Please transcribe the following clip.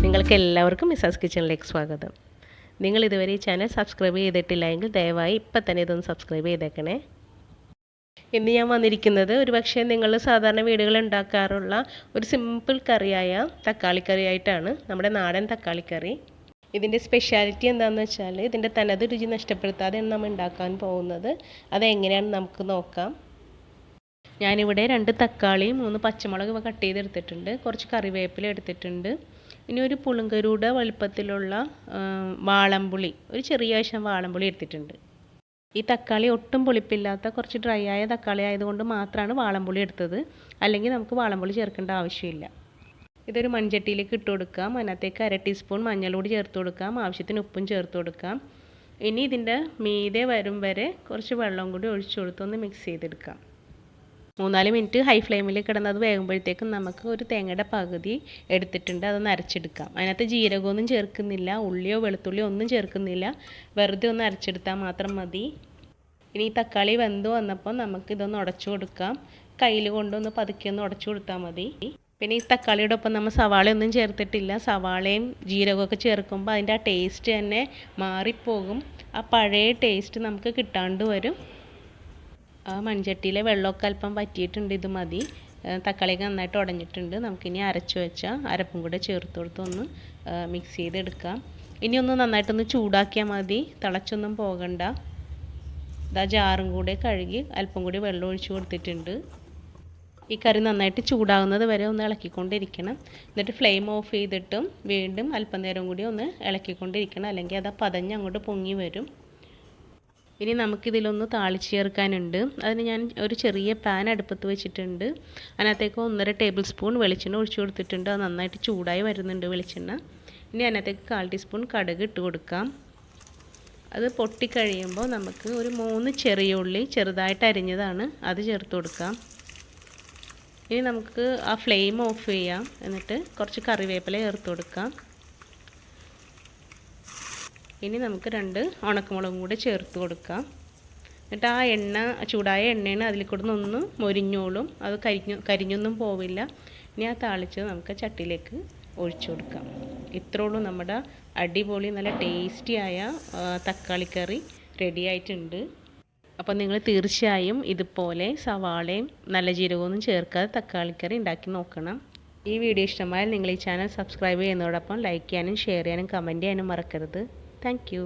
നിങ്ങൾക്ക് എല്ലാവർക്കും മിസാസ് കിച്ചണിലേക്ക് സ്വാഗതം. നിങ്ങൾ ഇതുവരെ ഈ ചാനൽ സബ്സ്ക്രൈബ് ചെയ്തിട്ടില്ല എങ്കിൽ ദയവായി ഇപ്പം തന്നെ ഇതൊന്ന് സബ്സ്ക്രൈബ് ചെയ്തേക്കണേ. ഇന്ന് ഞാൻ വന്നിരിക്കുന്നത് ഒരു പക്ഷേ നിങ്ങൾ സാധാരണ വീടുകളിൽ ഉണ്ടാക്കാറുള്ള ഒരു സിമ്പിൾ കറിയായ തക്കാളിക്കറി ആയിട്ടാണ്. നമ്മുടെ നാടൻ തക്കാളിക്കറി. ഇതിൻ്റെ സ്പെഷ്യാലിറ്റി എന്താണെന്ന് വെച്ചാൽ ഇതിൻ്റെ തനത് രുചി നഷ്ടപ്പെടുത്താതെയാണ് നമ്മൾ ഉണ്ടാക്കാൻ പോകുന്നത്. അതെങ്ങനെയാണെന്ന് നമുക്ക് നോക്കാം. ഞാനിവിടെ 2 തക്കാളി 3 പച്ചമുളക് കട്ട് ചെയ്തെടുത്തിട്ടുണ്ട്. കുറച്ച് കറിവേപ്പില എടുത്തിട്ടുണ്ട്. ഇനി ഒരു പുളുങ്കരൂടെ വലുപ്പത്തിലുള്ള വാളംപുളി, ഒരു ചെറിയ വശം വാളംപുളി എടുത്തിട്ടുണ്ട്. ഈ തക്കാളി ഒട്ടും പുളിപ്പില്ലാത്ത കുറച്ച് ഡ്രൈ ആയ തക്കാളി ആയതുകൊണ്ട് മാത്രമാണ് വാളംപുളി എടുത്തത്. അല്ലെങ്കിൽ നമുക്ക് വാളംപുളി ചേർക്കേണ്ട ആവശ്യമില്ല. ഇതൊരു മൺചട്ടിയിലേക്ക് ഇട്ട് കൊടുക്കാം. അതിനകത്തേക്ക് 1/2 ടീസ്പൂൺ മഞ്ഞൾപ്പൊടി ചേർത്ത് കൊടുക്കാം. ആവശ്യത്തിന് ഉപ്പും ചേർത്ത് കൊടുക്കാം. ഇനി ഇതിൻ്റെ മീതെ വരും വരെ കുറച്ച് വെള്ളം കൂടി ഒഴിച്ചു കൊടുത്തൊന്ന് മിക്സ് ചെയ്തെടുക്കാം. 3-4 മിനിറ്റ് ഹൈ ഫ്ലെയിമിൽ കിടന്നത് വേകുമ്പോഴത്തേക്കും നമുക്ക് ഒരു തേങ്ങയുടെ പകുതി എടുത്തിട്ടുണ്ട്. അതൊന്ന് അരച്ചെടുക്കാം. അതിനകത്ത് ജീരകമൊന്നും ചേർക്കുന്നില്ല, ഉള്ളിയോ വെളുത്തുള്ളിയോ ഒന്നും ചേർക്കുന്നില്ല. വെറുതെ ഒന്ന് അരച്ചെടുത്താൽ മാത്രം മതി. ഇനി ഈ തക്കാളി വെന്ത് വന്നപ്പോൾ നമുക്കിതൊന്ന് ഉടച്ചു കൊടുക്കാം. കയ്യിൽ കൊണ്ടൊന്ന് പതുക്കെ ഒന്ന് ഉടച്ചു കൊടുത്താൽ മതി. പിന്നെ ഈ തക്കാളിയുടെ ഒപ്പം നമ്മൾ സവാളയൊന്നും ചേർത്തിട്ടില്ല. സവാളയും ജീരകമൊക്കെ ചേർക്കുമ്പോൾ അതിൻ്റെ ആ ടേസ്റ്റ് തന്നെ മാറിപ്പോകും. ആ പഴയ ടേസ്റ്റ് നമുക്ക് കിട്ടാണ്ട് വരും. ആ മൺചട്ടിയിലെ വെള്ളമൊക്കെ അല്പം വറ്റിയിട്ടുണ്ട്. ഇത് മതി. തക്കാളിയൊക്കെ നന്നായിട്ട് ഉടഞ്ഞിട്ടുണ്ട്. നമുക്കിനി അരച്ച് വെച്ച അരപ്പും കൂടെ ചേർത്ത് കൊടുത്ത് ഒന്ന് മിക്സ് ചെയ്തെടുക്കാം. ഇനി ഒന്ന് നന്നായിട്ടൊന്ന് ചൂടാക്കിയാൽ മതി, തിളച്ചൊന്നും പോകണ്ട. ഇതാ ജാറും കൂടെ കഴുകി അല്പം കൂടി വെള്ളം ഒഴിച്ച് കൊടുത്തിട്ടുണ്ട്. ഈ കറി നന്നായിട്ട് ചൂടാകുന്നത് വരെ ഒന്ന് ഇളക്കിക്കൊണ്ടിരിക്കണം. എന്നിട്ട് ഫ്ലെയിം ഓഫ് ചെയ്തിട്ടും വീണ്ടും അല്പം നേരം കൂടി ഒന്ന് ഇളക്കിക്കൊണ്ടിരിക്കണം. അല്ലെങ്കിൽ അത് പതഞ്ഞ് അങ്ങോട്ട് പൊങ്ങി വരും. ഇനി നമുക്കിതിലൊന്ന് താളിച്ച് ചേർക്കാനുണ്ട്. അതിന് ഞാൻ ഒരു ചെറിയ പാൻ അടുപ്പത്ത് വെച്ചിട്ടുണ്ട്. അതിനകത്തേക്ക് 1.5 ടേബിൾ സ്പൂൺ വെളിച്ചെണ്ണ ഒഴിച്ചു കൊടുത്തിട്ടുണ്ട്. അത് നന്നായിട്ട് ചൂടായി വരുന്നുണ്ട് വെളിച്ചെണ്ണ. ഇനി അതിനകത്തേക്ക് 1/4 ടീസ്പൂൺ കടുക് ഇട്ട് കൊടുക്കാം. അത് പൊട്ടിക്കഴിയുമ്പോൾ നമുക്ക് ഒരു 3 ചെറിയ ഉള്ളി ചെറുതായിട്ട് അരിഞ്ഞതാണ്, അത് ചേർത്ത് കൊടുക്കാം. ഇനി നമുക്ക് ആ ഫ്ലെയിം ഓഫ് ചെയ്യാം. എന്നിട്ട് കുറച്ച് കറിവേപ്പില ചേർത്ത് കൊടുക്കാം. ഇനി നമുക്ക് 2 ഉണക്കമുളകും കൂടി ചേർത്ത് കൊടുക്കാം. എന്നിട്ട് ആ എണ്ണ, ചൂടായ എണ്ണയാണ് അതിൽ കൂടെ ഒന്ന് മൊരിഞ്ഞോളും. അത് കരിഞ്ഞൊന്നും പോവില്ല. ഇനി ആ താളിച്ച് നമുക്ക് ചട്ടിയിലേക്ക് ഒഴിച്ചു കൊടുക്കാം. ഇത്രേ ഉള്ളൂ, നമ്മുടെ അടിപൊളി നല്ല ടേസ്റ്റിയായ തക്കാളിക്കറി റെഡി ആയിട്ടുണ്ട്. അപ്പോൾ നിങ്ങൾ തീർച്ചയായും ഇതുപോലെ സവാളയും നല്ല ജീരകമൊന്നും ചേർക്കാതെ തക്കാളിക്കറി ഉണ്ടാക്കി നോക്കണം. ഈ വീഡിയോ ഇഷ്ടമായാൽ നിങ്ങൾ ഈ ചാനൽ സബ്സ്ക്രൈബ് ചെയ്യുന്നതോടൊപ്പം ലൈക്ക് ചെയ്യാനും ഷെയർ ചെയ്യാനും കമൻറ്റ് ചെയ്യാനും മറക്കരുത്. Thank you.